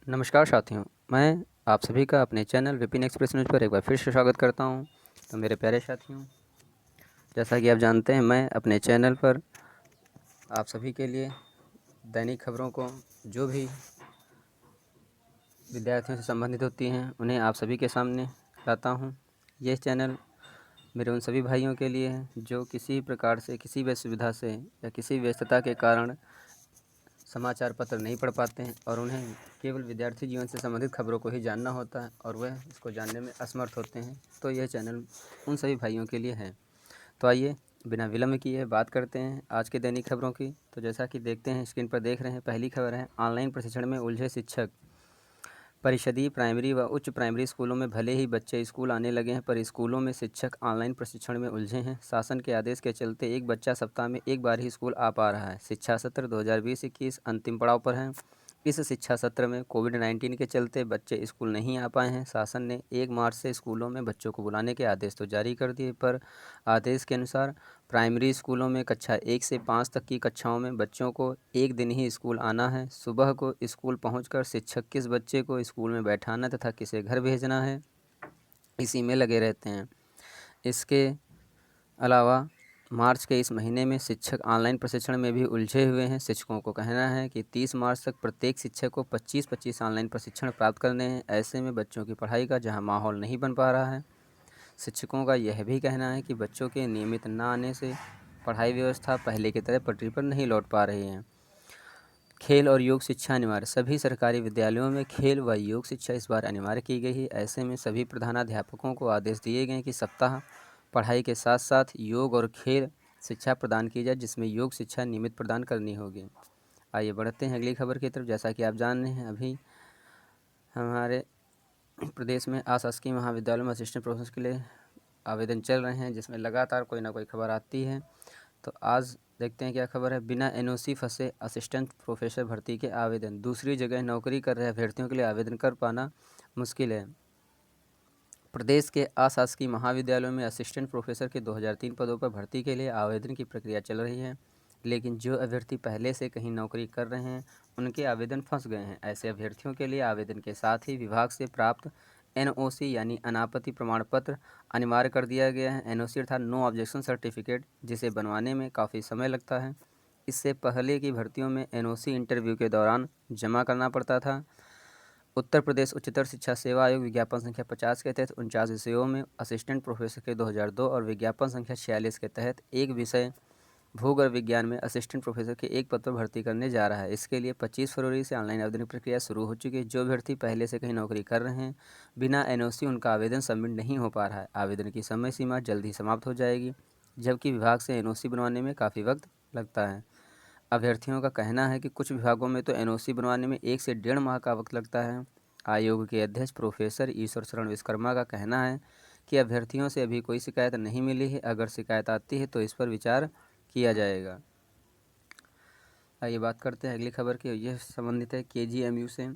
नमस्कार साथियों, मैं आप सभी का अपने चैनल विपिन एक्सप्रेस न्यूज़ पर एक बार फिर से स्वागत करता हूं। तो मेरे प्यारे साथियों, जैसा कि आप जानते हैं, मैं अपने चैनल पर आप सभी के लिए दैनिक खबरों को जो भी विद्यार्थियों से संबंधित होती हैं उन्हें आप सभी के सामने लाता हूं। ये चैनल मेरे उन सभी भाइयों के लिए है जो किसी प्रकार से, किसी भी सुविधा से या किसी व्यस्तता के कारण समाचार पत्र नहीं पढ़ पाते हैं और उन्हें केवल विद्यार्थी जीवन से संबंधित खबरों को ही जानना होता है और वह इसको जानने में असमर्थ होते हैं। तो यह चैनल उन सभी भाइयों के लिए है। तो आइए बिना विलम्ब किए बात करते हैं आज के दैनिक खबरों की। तो जैसा कि देखते हैं, स्क्रीन पर देख रहे हैं, पहली खबर है, ऑनलाइन प्रशिक्षण में उलझे शिक्षक। परिषदीय प्राइमरी व उच्च प्राइमरी स्कूलों में भले ही बच्चे स्कूल आने लगे हैं, पर स्कूलों में शिक्षक ऑनलाइन प्रशिक्षण में उलझे हैं। शासन के आदेश के चलते एक बच्चा सप्ताह में एक बार ही स्कूल आ पा रहा है। शिक्षा सत्र 2020-21 अंतिम पड़ाव पर है। इस शिक्षा सत्र में कोविड-19 के चलते बच्चे स्कूल नहीं आ पाए हैं। शासन ने 1 मार्च से स्कूलों में बच्चों को बुलाने के आदेश तो जारी कर दिए, पर आदेश के अनुसार प्राइमरी स्कूलों में कक्षा 1 से 5 तक की कक्षाओं में बच्चों को एक दिन ही स्कूल आना है। सुबह को स्कूल पहुंचकर शिक्षक किस बच्चे को स्कूल में बैठाना तथा किसे घर भेजना है, इसी में लगे रहते हैं। इसके अलावा मार्च के इस महीने में शिक्षक ऑनलाइन प्रशिक्षण में भी उलझे हुए हैं। शिक्षकों को कहना है कि 30 मार्च तक प्रत्येक शिक्षक को 25-25 ऑनलाइन प्रशिक्षण प्राप्त करने हैं। ऐसे में बच्चों की पढ़ाई का जहां माहौल नहीं बन पा रहा है, शिक्षकों का यह भी कहना है कि बच्चों के नियमित न आने से पढ़ाई व्यवस्था पहले की तरह पटरी पर नहीं लौट पा रही है। खेल और योग शिक्षा अनिवार्य। सभी सरकारी विद्यालयों में खेल व योग शिक्षा इस बार अनिवार्य की गई है। ऐसे में सभी प्रधानाध्यापकों को आदेश दिए गए कि सप्ताह पढ़ाई के साथ साथ योग और खेल शिक्षा प्रदान की जाए, जिसमें योग शिक्षा नियमित प्रदान करनी होगी। आइए बढ़ते हैं अगली खबर की तरफ। जैसा कि आप जान रहे हैं, अभी हमारे प्रदेश में अशासकीय महाविद्यालयों में असिस्टेंट प्रोफेसर के लिए आवेदन चल रहे हैं, जिसमें लगातार कोई ना कोई खबर आती है। तो आज देखते हैं क्या खबर है। बिना एनओसी फंसे असिस्टेंट प्रोफेसर भर्ती के आवेदन। दूसरी जगह नौकरी कर रहे अभ्यर्थियों के लिए आवेदन कर पाना मुश्किल है। प्रदेश के अशासकीय महाविद्यालयों में असिस्टेंट प्रोफेसर के 2003 पदों पर भर्ती के लिए आवेदन की प्रक्रिया चल रही है, लेकिन जो अभ्यर्थी पहले से कहीं नौकरी कर रहे हैं उनके आवेदन फंस गए हैं। ऐसे अभ्यर्थियों के लिए आवेदन के साथ ही विभाग से प्राप्त एनओसी यानी अनापत्ति प्रमाण पत्र अनिवार्य कर दिया गया है। एनओसी अर्थात नो ऑब्जेक्शन सर्टिफिकेट, जिसे बनवाने में काफ़ी समय लगता है। इससे पहले की भर्तियों में एनओसी इंटरव्यू के दौरान जमा करना पड़ता था। उत्तर प्रदेश उच्चतर शिक्षा सेवा आयोग विज्ञापन संख्या 50 के तहत 49 विषयों में असिस्टेंट प्रोफेसर के 2002 और विज्ञापन संख्या 46 के तहत एक विषय भूगर्भ विज्ञान में असिस्टेंट प्रोफेसर के एक पद पर भर्ती करने जा रहा है। इसके लिए 25 फरवरी से ऑनलाइन आवेदन प्रक्रिया शुरू हो चुकी है। जो अभ्यर्थी पहले से कहीं नौकरी कर रहे हैं, बिना एनओसी उनका आवेदन सबमिट नहीं हो पा रहा है। आवेदन की समय सीमा जल्द ही समाप्त हो जाएगी, जबकि विभाग से एनओसी बनवाने में काफ़ी वक्त लगता है। अभ्यर्थियों का कहना है कि कुछ विभागों में तो एनओसी बनवाने में 1 से 1.5 माह का वक्त लगता है। आयोग के अध्यक्ष प्रोफेसर ईश्वर शरण विश्वकर्मा का कहना है कि अभ्यर्थियों से अभी कोई शिकायत नहीं मिली है। अगर शिकायत आती है तो इस पर विचार किया जाएगा। आइए बात करते हैं अगली खबर की। यह संबंधित है केजीएमयू से,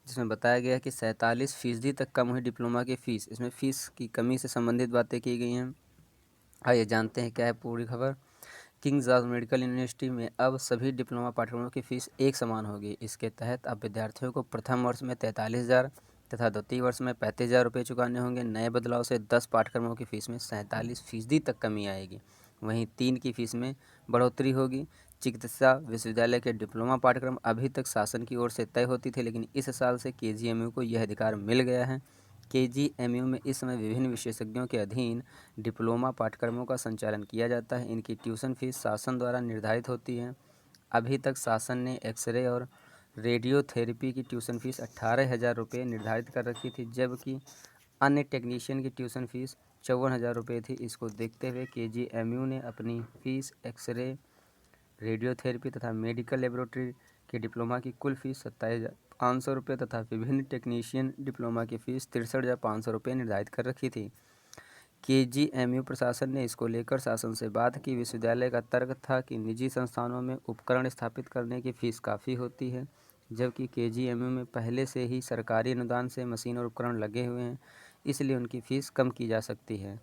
जिसमें बताया गया है कि 47% तक कम हुई डिप्लोमा की फ़ीस। इसमें फ़ीस की कमी से संबंधित बातें की गई हैं। आइए जानते हैं क्या है पूरी खबर। किंग जॉर्ज मेडिकल यूनिवर्सिटी में अब सभी डिप्लोमा पाठ्यक्रमों की फ़ीस एक समान होगी। इसके तहत अब विद्यार्थियों को प्रथम वर्ष में 43,000 तथा द्वितीय वर्ष में 35,000 रुपये चुकाने होंगे। नए बदलाव से 10 पाठ्यक्रमों की फ़ीस में 47% तक कमी आएगी। वहीं 3 की फ़ीस में बढ़ोतरी होगी। चिकित्सा विश्वविद्यालय के डिप्लोमा पाठ्यक्रम अभी तक शासन की ओर से तय होती थे, लेकिन इस साल से केजीएमयू को यह अधिकार मिल गया है। केजीएमयू में इस समय विभिन्न विशेषज्ञों के अधीन डिप्लोमा पाठ्यक्रमों का संचालन किया जाता है। इनकी ट्यूशन फीस शासन द्वारा निर्धारित होती है। अभी तक शासन ने एक्सरे और रेडियोथेरेपी की ट्यूशन फीस 18,000 रुपये निर्धारित कर रखी थी, जबकि अन्य टेक्नीशियन की ट्यूशन फीस 54,000 रुपये थी। इसको देखते हुए केजीएमयू ने अपनी फीस एक्सरे, रेडियोथेरेपी तथा मेडिकल लेबोरेटरी के डिप्लोमा की कुल फीस 27,500 रुपये तथा विभिन्न टेक्नीशियन डिप्लोमा की फ़ीस 63,500 रुपये निर्धारित कर रखी थी। केजीएमयू प्रशासन ने इसको लेकर शासन से बात की। विश्वविद्यालय का तर्क था कि निजी संस्थानों में उपकरण स्थापित करने की फ़ीस काफ़ी होती है, जबकि केजीएमयू में पहले से ही सरकारी अनुदान से मशीन और उपकरण लगे हुए हैं, इसलिए उनकी फ़ीस कम की जा सकती है।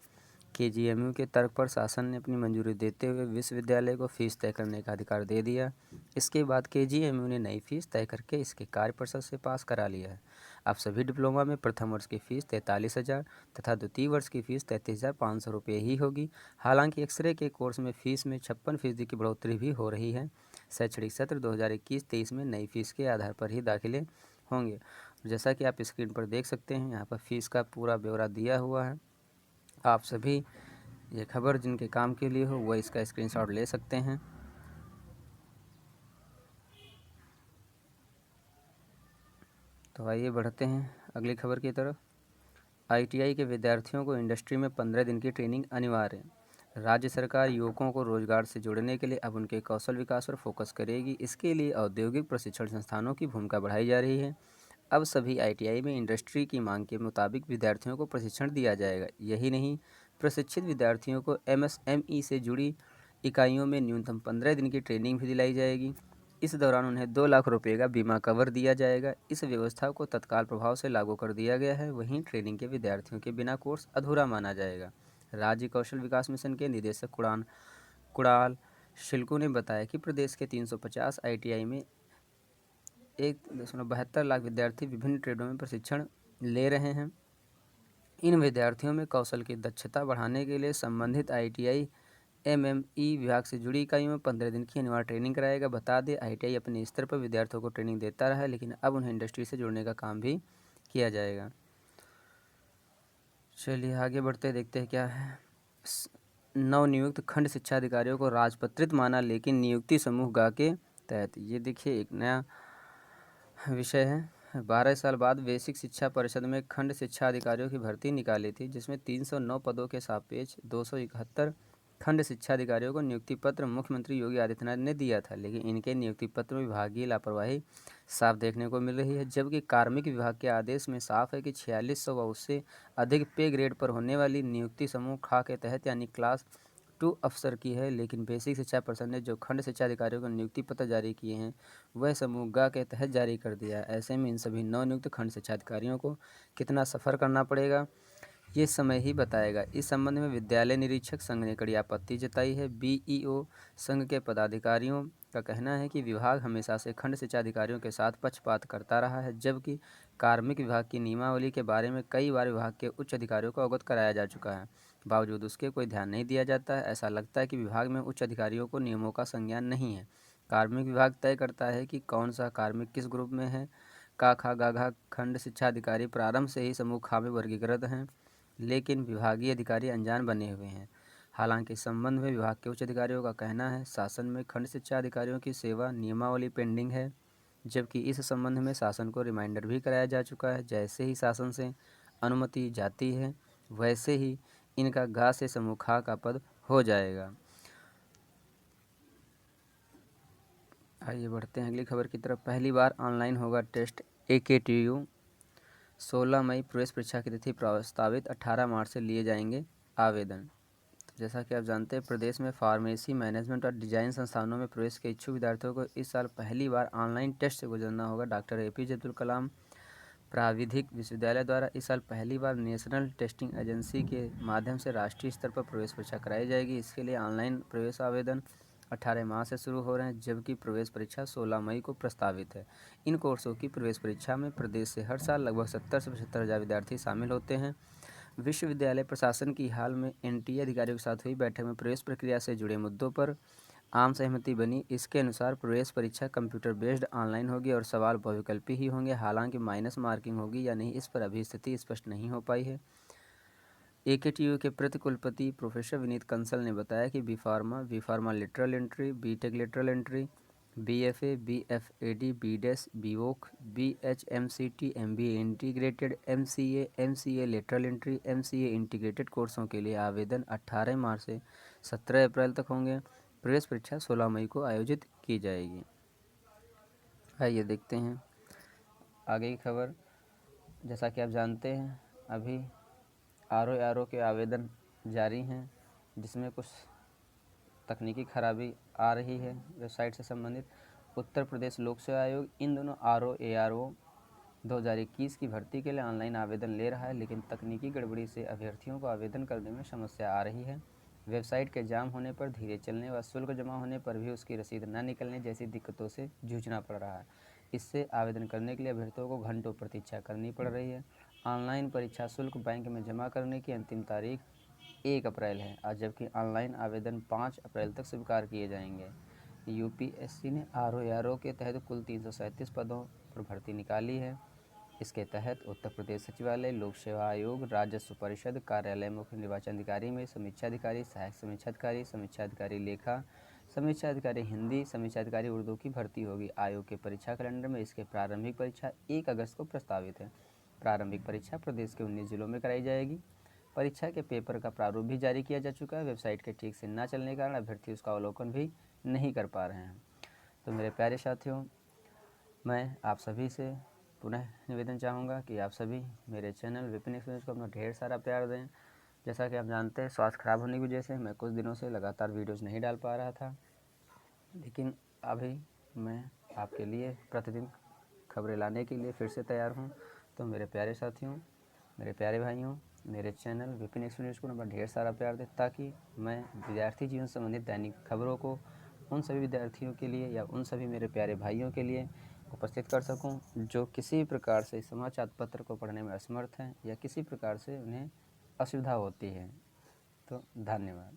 केजीएमयू के तर्क पर शासन ने अपनी मंजूरी देते हुए विश्वविद्यालय को फीस तय करने का अधिकार दे दिया। इसके बाद केजीएमयू ने नई फीस तय करके इसके कार्य परिषद से पास करा लिया है। अब सभी डिप्लोमा में प्रथम वर्ष की फीस 43,000 तथा द्वितीय वर्ष की फीस 33,500 रुपये ही होगी। हालांकि एक्सरे के कोर्स में फीस में 56% की बढ़ोतरी भी हो रही है। शैक्षणिक सत्र 2021-23 में नई फीस के आधार पर ही दाखिले होंगे। जैसा कि आप स्क्रीन पर देख सकते हैं, यहाँ पर फीस का पूरा ब्यौरा दिया हुआ है। आप सभी ये खबर जिनके काम के लिए हो वह इसका स्क्रीनशॉट ले सकते हैं। तो आइए बढ़ते हैं अगली खबर की तरफ। आईटीआई के विद्यार्थियों को इंडस्ट्री में 15 दिन की ट्रेनिंग अनिवार्य। राज्य सरकार युवकों को रोजगार से जोड़ने के लिए अब उनके कौशल विकास पर फोकस करेगी। इसके लिए औद्योगिक प्रशिक्षण संस्थानों की भूमिका बढ़ाई जा रही है। अब सभी आईटीआई में इंडस्ट्री की मांग के मुताबिक विद्यार्थियों को प्रशिक्षण दिया जाएगा। यही नहीं, प्रशिक्षित विद्यार्थियों को एमएसएमई से जुड़ी इकाइयों में न्यूनतम 15 दिन की ट्रेनिंग भी दिलाई जाएगी। इस दौरान उन्हें 2 लाख रुपये का बीमा कवर दिया जाएगा। इस व्यवस्था को तत्काल प्रभाव से लागू कर दिया गया है। वहीं ट्रेनिंग के विद्यार्थियों के बिना कोर्स अधूरा माना जाएगा। राज्य कौशल विकास मिशन के निदेशक कुणाल शिल्कू ने बताया कि प्रदेश के 350 आईटीआई में 1.72 लाख विद्यार्थी विभिन्न ट्रेडों में प्रशिक्षण ले रहे हैं। इन विद्यार्थियों में कौशल की दक्षता बढ़ाने के लिए संबंधित आईटीआई एमएमई विभाग से जुड़ी इकाइयों में 15 दिन की अनिवार्य ट्रेनिंग कराएगा। बता दें, आईटीआई अपने स्तर पर विद्यार्थियों को ट्रेनिंग देता रहा है, लेकिन अब उन्हें इंडस्ट्री से जुड़ने का काम भी किया जाएगा। चलिए आगे बढ़ते देखते हैं क्या है। नवनियुक्त खंड शिक्षा अधिकारियों को राजपत्रित माना, लेकिन नियुक्ति समूह गा के तहत। ये देखिए एक नया विषय है। 12 साल बाद बेसिक शिक्षा परिषद में खंड शिक्षा अधिकारियों की भर्ती निकाली थी, जिसमें 309 पदों के सापेक्ष 271 खंड शिक्षा अधिकारियों को नियुक्ति पत्र मुख्यमंत्री योगी आदित्यनाथ ने दिया था। लेकिन इनके नियुक्ति पत्र में विभागीय लापरवाही साफ देखने को मिल रही है। जबकि कार्मिक विभाग के आदेश में साफ है कि 4600 व उससे अधिक पे ग्रेड पर होने वाली नियुक्ति समूह खा के तहत यानी क्लास 2 अफसर की है। लेकिन बेसिक शिक्षा परिषद ने जो खंड शिक्षा अधिकारियों को नियुक्ति पत्र जारी किए हैं वह समूह ग के तहत जारी कर दिया है। ऐसे में इन सभी नवनियुक्त खंड शिक्षा अधिकारियों को कितना सफ़र करना पड़ेगा ये समय ही बताएगा। इस संबंध में विद्यालय निरीक्षक संघ ने कड़ी आपत्ति जताई है। बीईओ संघ के पदाधिकारियों का कहना है कि विभाग हमेशा से खंड शिक्षा अधिकारियों के साथ पक्षपात करता रहा है, जबकि कार्मिक विभाग की नियमावली के बारे में कई बार विभाग के उच्च अधिकारियों को अवगत कराया जा चुका है। बावजूद उसके कोई ध्यान नहीं दिया जाता है। ऐसा लगता है कि विभाग में उच्च अधिकारियों को नियमों का संज्ञान नहीं है। कार्मिक विभाग तय करता है कि कौन सा कार्मिक किस ग्रुप में है। का खा गा घा खंड शिक्षा अधिकारी प्रारंभ से ही समूह खा में वर्गीकृत हैं, लेकिन विभागीय अधिकारी अनजान बने हुए हैं। हालांकि इस संबंध में विभाग के उच्च अधिकारियों का कहना है शासन में खंड शिक्षा अधिकारियों की सेवा नियमावली पेंडिंग है, जबकि इस संबंध में शासन को रिमाइंडर भी कराया जा चुका है। जैसे ही शासन से अनुमति जाती है वैसे ही इनका गा से समूह खा का पद हो जाएगा। आइए बढ़ते हैं अगली खबर की तरफ। पहली बार ऑनलाइन होगा टेस्ट एकेटीयू। 16 मई प्रवेश परीक्षा की तिथि प्रस्तावित, 18 मार्च से लिए जाएंगे आवेदन। तो जैसा कि आप जानते हैं, प्रदेश में फार्मेसी, मैनेजमेंट और डिजाइन संस्थानों में प्रवेश के इच्छुक विद्यार्थियों को इस साल पहली बार ऑनलाइन टेस्ट से गुजरना होगा। डॉक्टर एपीजे अब्दुल कलाम प्राविधिक विश्वविद्यालय द्वारा इस साल पहली बार नेशनल टेस्टिंग एजेंसी के माध्यम से राष्ट्रीय स्तर पर प्रवेश परीक्षा कराई जाएगी। इसके लिए ऑनलाइन प्रवेश आवेदन 18 मार्च से शुरू हो रहे हैं, जबकि प्रवेश परीक्षा 16 मई को प्रस्तावित है। इन कोर्सों की प्रवेश परीक्षा में प्रदेश से हर साल लगभग 70 से 75 हज़ार विद्यार्थी शामिल होते हैं। विश्वविद्यालय प्रशासन की हाल में एनटीए अधिकारियों के साथ हुई बैठक में प्रवेश प्रक्रिया से जुड़े मुद्दों पर आम सहमति बनी। इसके अनुसार प्रवेश परीक्षा कंप्यूटर बेस्ड ऑनलाइन होगी और सवाल बहुविकल्पी ही होंगे। हालांकि माइनस मार्किंग होगी या नहीं, इस पर अभी स्थिति स्पष्ट नहीं हो पाई है। एकेटीयू के प्रति कुलपति प्रोफेसर विनीत कंसल ने बताया कि B pharma lateral entry, BTech lateral entry, BFA, BFAD, BDes, BVoc, BHMCT, MBA integrated, MCA lateral entry, MCA integrated कोर्सों के लिए आवेदन 18 मार्च से 17 अप्रैल तक होंगे। प्रवेश परीक्षा 16 मई को आयोजित की जाएगी। आइए देखते हैं आगे की खबर। जैसा कि आप जानते हैं, अभी आरओ के आवेदन जारी हैं, जिसमें कुछ तकनीकी खराबी आ रही है वेबसाइट से संबंधित। उत्तर प्रदेश लोक सेवा आयोग इन दोनों आरओ 2021 की भर्ती के लिए ऑनलाइन आवेदन ले रहा है, लेकिन तकनीकी गड़बड़ी से अभ्यर्थियों को आवेदन करने में समस्या आ रही है। वेबसाइट के जाम होने पर, धीरे चलने व शुल्क जमा होने पर भी उसकी रसीद न निकलने जैसी दिक्कतों से जूझना पड़ रहा है। इससे आवेदन करने के लिए अभ्यर्थियों को घंटों प्रतीक्षा करनी पड़ रही है। ऑनलाइन परीक्षा शुल्क बैंक में जमा करने की अंतिम तारीख 1 अप्रैल है, और जबकि ऑनलाइन आवेदन 5 अप्रैल तक स्वीकार किए जाएंगे। यूपीएससी ने आरओ के तहत कुल 337 पदों पर भर्ती निकाली है। इसके तहत उत्तर प्रदेश सचिवालय, लोक सेवा आयोग, राजस्व परिषद, कार्यालय मुख्य निर्वाचन अधिकारी में समीक्षा अधिकारी, सहायक समीक्षा अधिकारी, समीक्षा अधिकारी लेखा, समीक्षा अधिकारी हिंदी, समीक्षा अधिकारी उर्दू की भर्ती होगी। आयोग के परीक्षा कैलेंडर में इसके प्रारंभिक परीक्षा 1 अगस्त को प्रस्तावित है। प्रारंभिक परीक्षा प्रदेश के 19 जिलों में कराई जाएगी। परीक्षा के पेपर का प्रारूप भी जारी किया जा चुका है। वेबसाइट के ठीक से न चलने के कारण अभ्यर्थी उसका अवलोकन भी नहीं कर पा रहे हैं। तो मेरे प्यारे साथियों, मैं आप सभी से पुनः निवेदन चाहूँगा कि आप सभी मेरे चैनल विपिन एक्सपीरियंस को अपना ढेर सारा प्यार दें। जैसा कि आप जानते हैं, स्वास्थ्य खराब होने की वजह से मैं कुछ दिनों से लगातार वीडियोज़ नहीं डाल पा रहा था, लेकिन अभी मैं आपके लिए प्रतिदिन खबरें लाने के लिए फिर से तैयार हूँ। तो मेरे प्यारे साथियों, मेरे प्यारे भाइयों, मेरे चैनल विपिन एक्सपीरियंस को अपना ढेर सारा प्यार दें, ताकि मैं विद्यार्थी जीवन से संबंधित दैनिक खबरों को उन सभी विद्यार्थियों के लिए या उन सभी मेरे प्यारे भाइयों के लिए उपस्थित कर सकूं, जो किसी प्रकार से समाचार पत्र को पढ़ने में असमर्थ हैं या किसी प्रकार से उन्हें असुविधा होती है। तो धन्यवाद।